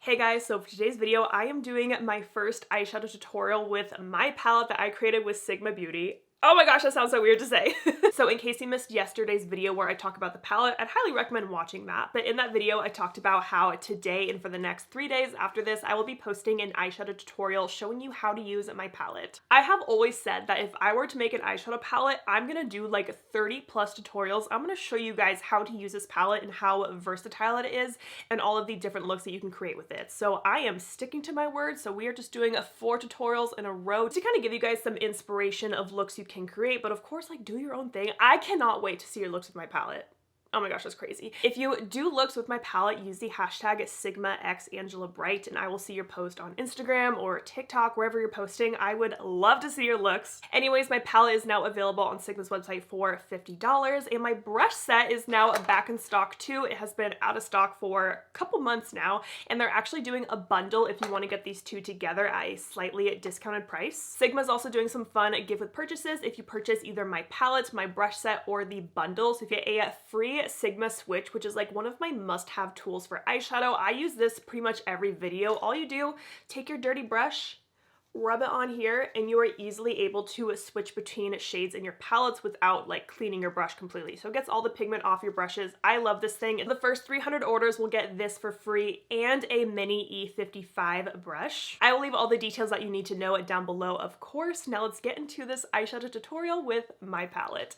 Hey guys, so for today's video, I am doing my first eyeshadow tutorial with my palette that I created with Sigma Beauty. Oh my gosh, that sounds so weird to say. So in case you missed yesterday's video where I talk about the palette, I'd highly recommend watching that. But in that video, I talked about how today and for the next 3 days after this, I will be posting an eyeshadow tutorial showing you how to use my palette. I have always said that if I were to make an eyeshadow palette, I'm gonna do like 30 plus tutorials. I'm gonna show you guys how to use this palette and how versatile it is and all of the different looks that you can create with it. So I am sticking to my word. So we are just doing 4 tutorials in a row to kind of give you guys some inspiration of looks you can create, but of course, like, do your own thing. I cannot wait to see your looks with my palette. Oh my gosh, that's crazy. If you do looks with my palette, use the hashtag #SigmaXAngelaBright and I will see your post on Instagram or TikTok, wherever you're posting. I would love to see your looks. Anyways, my palette is now available on Sigma's website for $50 and my brush set is now back in stock too. It has been out of stock for a couple months now and they're actually doing a bundle if you want to get these two together at a slightly discounted price. Sigma's also doing some fun gift with purchases if you purchase either my palette, my brush set, or the bundle. So if you get a free Sigma switch, which is like one of my must-have tools for eyeshadow. I use this pretty much every video. All you do, take your dirty brush, rub it on here, and you are easily able to switch between shades in your palettes without like cleaning your brush completely. So it gets all the pigment off your brushes. I love this thing. The first 300 orders will get this for free and a mini E55 brush. I will leave all the details that you need to know down below, of course. Now let's get into this eyeshadow tutorial with my palette.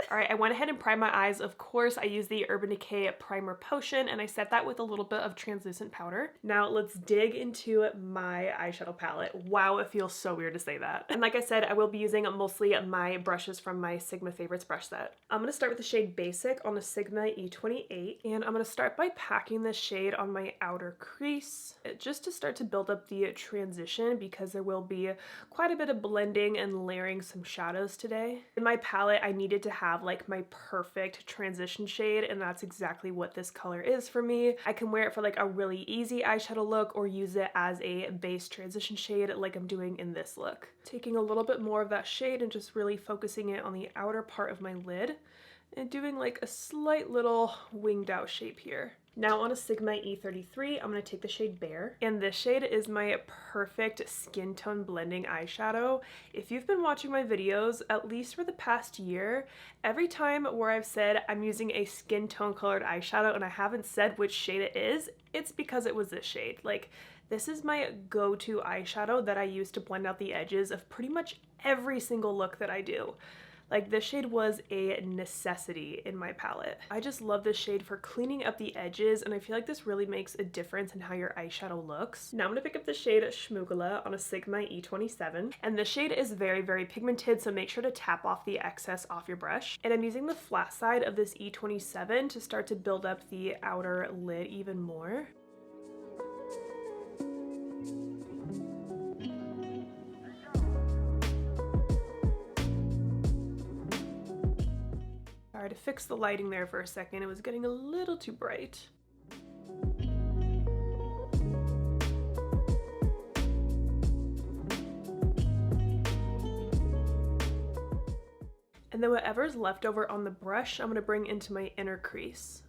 All right, I went ahead and primed my eyes. Of course, I used the Urban Decay Primer Potion and I set that with a little bit of translucent powder. Now let's dig into my eyeshadow palette. Wow, it feels so weird to say that. And like I said, I will be using mostly my brushes from my Sigma Favorites brush set. I'm gonna start with the shade Basic on the Sigma E28 and I'm gonna start by packing this shade on my outer crease just to start to build up the transition because there will be quite a bit of blending and layering some shadows today. In my palette, I needed to have like my perfect transition shade and that's exactly what this color is for me. I can wear it for like a really easy eyeshadow look or use it as a base transition shade like I'm doing in this look. Taking a little bit more of that shade and just really focusing it on the outer part of my lid and doing like a slight little winged out shape here. Now on a Sigma E33, I'm going to take the shade Bare, and this shade is my perfect skin tone blending eyeshadow. If you've been watching my videos, at least for the past year, every time where I've said I'm using a skin tone colored eyeshadow and I haven't said which shade it is, it's because it was this shade. Like, this is my go-to eyeshadow that I use to blend out the edges of pretty much every single look that I do. Like, this shade was a necessity in my palette. I just love this shade for cleaning up the edges and I feel like this really makes a difference in how your eyeshadow looks. Now I'm gonna pick up the shade Schmoogala on a Sigma E27 and this shade is very, very pigmented, so make sure to tap off the excess off your brush. And I'm using the flat side of this E27 to start to build up the outer lid even more. Sorry to fix the lighting there for a second, it was getting a little too bright. And then whatever's left over on the brush, I'm gonna bring into my inner crease.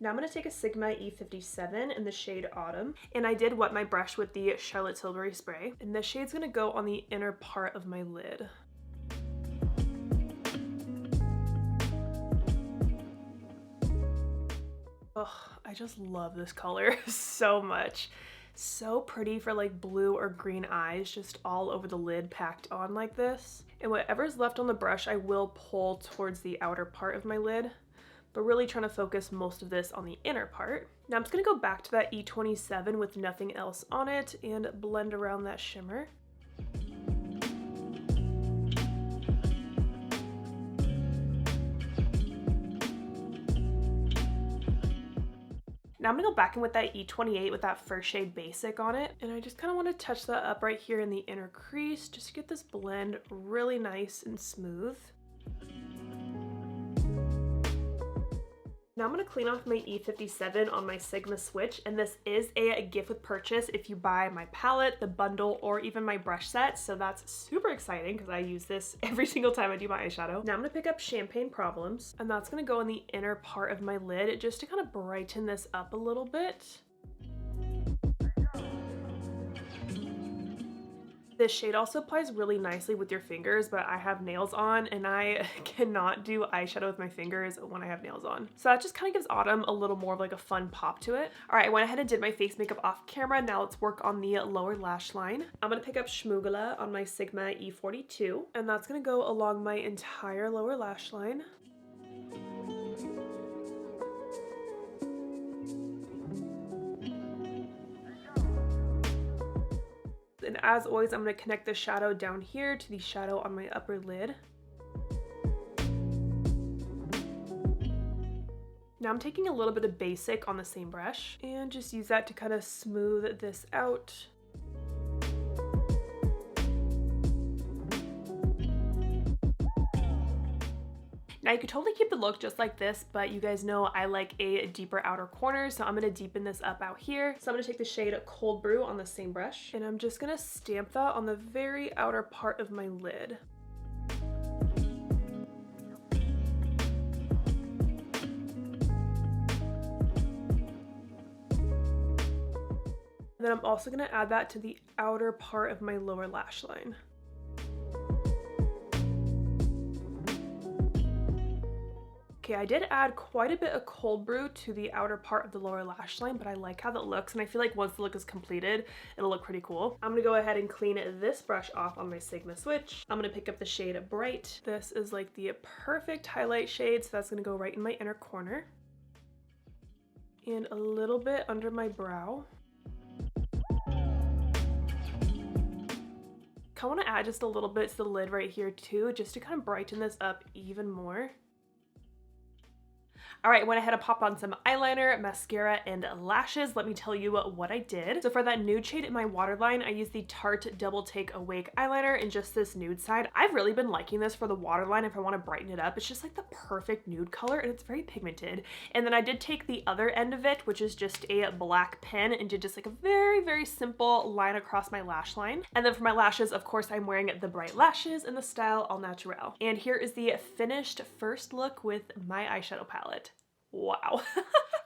Now I'm going to take a Sigma E57 in the shade Autumn, and I did wet my brush with the Charlotte Tilbury spray, and this shade's going to go on the inner part of my lid. Oh, I just love this color so much. So pretty for like blue or green eyes, just all over the lid packed on like this. And whatever's left on the brush, I will pull towards the outer part of my lid, but really trying to focus most of this on the inner part. Now I'm just gonna go back to that E27 with nothing else on it and blend around that shimmer. Now I'm gonna go back in with that E28 with that first shade Basic on it, and I just kind of want to touch that up right here in the inner crease just to get this blend really nice and smooth. Now I'm going to clean off my E57 on my Sigma switch, and this is a gift with purchase if you buy my palette, the bundle, or even my brush set, so that's super exciting because I use this every single time I do my eyeshadow. Now I'm going to pick up Champagne Problems, and that's going to go in the inner part of my lid just to kind of brighten this up a little bit. This shade also applies really nicely with your fingers, but I have nails on and I cannot do eyeshadow with my fingers when I have nails on. So that just kind of gives Autumn a little more of like a fun pop to it. All right, I went ahead and did my face makeup off camera. Now let's work on the lower lash line. I'm gonna pick up Schmoogala on my Sigma E42, and that's gonna go along my entire lower lash line. And as always, I'm going to connect the shadow down here to the shadow on my upper lid. Now I'm taking a little bit of Basic on the same brush and just use that to kind of smooth this out. Now you could totally keep the look just like this, but you guys know I like a deeper outer corner, so I'm gonna deepen this up out here. So I'm gonna take the shade Cold Brew on the same brush, and I'm just gonna stamp that on the very outer part of my lid. And then I'm also gonna add that to the outer part of my lower lash line. Okay, I did add quite a bit of Cold Brew to the outer part of the lower lash line, but I like how that looks, and I feel like once the look is completed, it'll look pretty cool. I'm gonna go ahead and clean this brush off on my Sigma switch. I'm gonna pick up the shade Bright. This is like the perfect highlight shade, so that's gonna go right in my inner corner. And a little bit under my brow. I wanna add just a little bit to the lid right here too, just to kind of brighten this up even more. All right, I went ahead and popped on some eyeliner, mascara, and lashes. Let me tell you what I did. So for that nude shade in my waterline, I used the Tarte Double Take Awake eyeliner in just this nude side. I've really been liking this for the waterline if I want to brighten it up. It's just like the perfect nude color, and it's very pigmented. And then I did take the other end of it, which is just a black pen, and did just like a very, very simple line across my lash line. And then for my lashes, of course, I'm wearing the Bright Lashes in the style All Naturel. And here is the finished first look with my eyeshadow palette. Wow.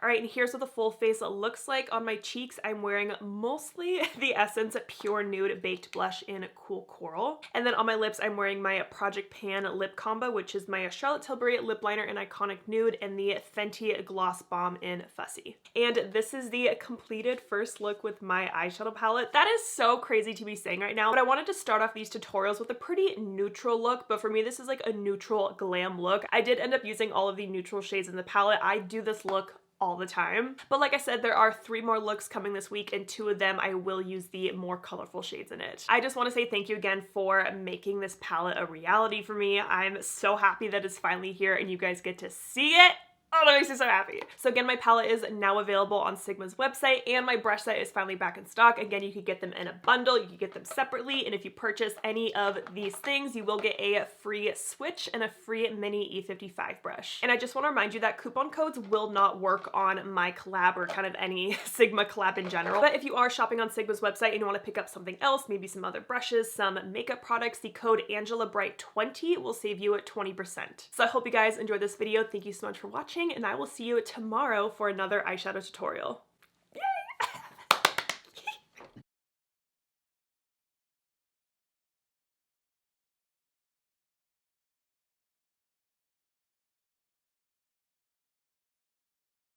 All right, and here's what the full face looks like. On my cheeks, I'm wearing mostly the Essence Pure Nude Baked Blush in Cool Coral. And then on my lips, I'm wearing my Project Pan lip combo, which is my Charlotte Tilbury lip liner in Iconic Nude and the Fenty Gloss Bomb in Fussy. And this is the completed first look with my eyeshadow palette. That is so crazy to be saying right now, but I wanted to start off these tutorials with a pretty neutral look, but for me, this is like a neutral glam look. I did end up using all of the neutral shades in the palette. I do this look all the time. But like I said, there are 3 more looks coming this week, and 2 of them I will use the more colorful shades in it. I just want to say thank you again for making this palette a reality for me. I'm so happy that it's finally here and you guys get to see it. Oh, that makes me so happy. So again, my palette is now available on Sigma's website, and my brush set is finally back in stock. Again, you could get them in a bundle, you could get them separately, and if you purchase any of these things, you will get a free switch and a free mini E55 brush. And I just want to remind you that coupon codes will not work on my collab or kind of any Sigma collab in general. But if you are shopping on Sigma's website and you want to pick up something else, maybe some other brushes, some makeup products, the code AngelaBright20 will save you 20%. So I hope you guys enjoyed this video. Thank you so much for watching, and I will see you tomorrow for another eyeshadow tutorial.